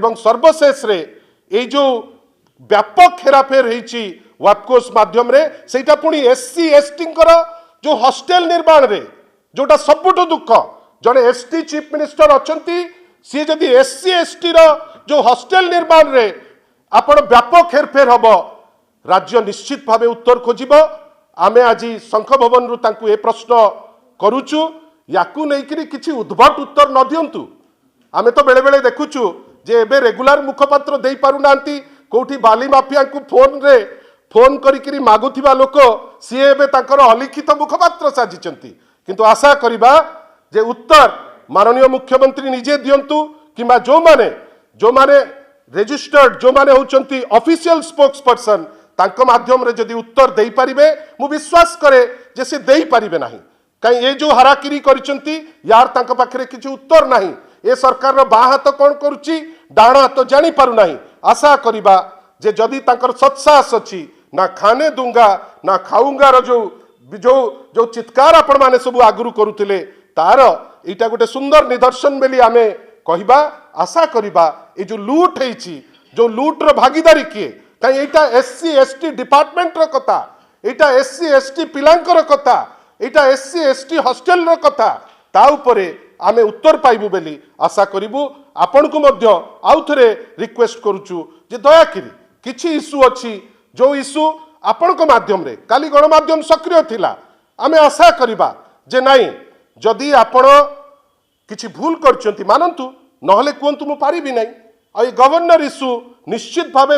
एवं सर्वशेष रे ए जो व्यापक हेराफेर होईची वापकोस माध्यम रे सेटा पुणी एससी एसटी जो हॉस्टेल निर्माण रे जोटा सबुठु दुख जड़े एसटी चीफ मिनिस्टर अछंती सी जदि एससी एसटी रो जो हॉस्टेल निर्माण रे आपण व्यापक हेरफेर हम राज्य निश्चित भावे उत्तर खोजिब। आमे आज शंख भवन रु तांकु ए प्रश्न करूचु याकू नहीं किछि उद्भट उत्तर न दियंतु। आमे तो बेले बेले देखुचु जे एबे रेगुलर मुखपात्र देई पारु नांती कोठी बाली माफिया को फोन करी मागुथिबा लोक सी एबे तांकर अलिखित मुखपात्र साजिचंती किंतु आशा करिबा जे उत्तर माननीय मुख्यमंत्री निजे दियंतु किंबा जो माने रेजिस्टर्ड जो माने होचंती ऑफिशियल स्पोक्स पर्सन तांको माध्यम रे जदि उत्तर देई परिबे मु विश्वास करे जे से देई परिबे नाही कहीं ये जो हाराकिरी करिसंती यार तांको पाखरे किछि उत्तर नाही। ए सरकार रो बाह हाथ कोन करूची डाण हाथ जानी पारु नाही। आशा करिबा जे जदि तांकर सत्साहस अछि ना खाने दूंगा ना खाऊंगा रो जो चित्कार आपण माने सब आगुरु करुतिले तार एटा गोटे सुंदर निदर्शन बेली आमे कहिबा। आशा करिबा ए जो लूट हेची जो लूट रो भागीदारी किए कहीं एटा एससी एसटी डिपार्टमेंट रो कथा एटा एससी एसटी पिलांकर कथा एटा एससी एसटी हॉस्टेल रो कथा ता उपरे आमे उत्तर पाइबु बेली आशा करिबु। आपण को मध्य आउ थरे रिक्वेस्ट करूचु जे दया करी किछि इशू अछि जो इशू आपण को माध्यम रे काली गणमाध्यम सक्रिय थिला आमे आशा करिबा जे नाही जदि आपण किछि भूल करचंती मानंतु नहले कोंतु मु पारिबि नाही। आ ए गवर्नर इशू निश्चित भावे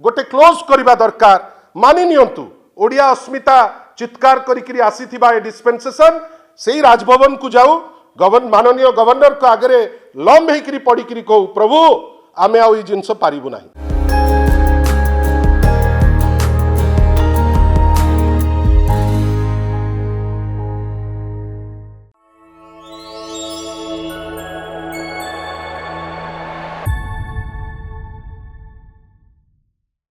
गोटे क्लोज करबा दरकार मानि नियंतु ओडिया अस्मिता चित्कार करी आसीथिबा ए डिस्पेंसेशन सेही राजभवन को जाऊ माननीय गवर्नर को आगे लम्ब होकर पड़ी कहू प्रभु आमे आ जिनस पारिबु नाही।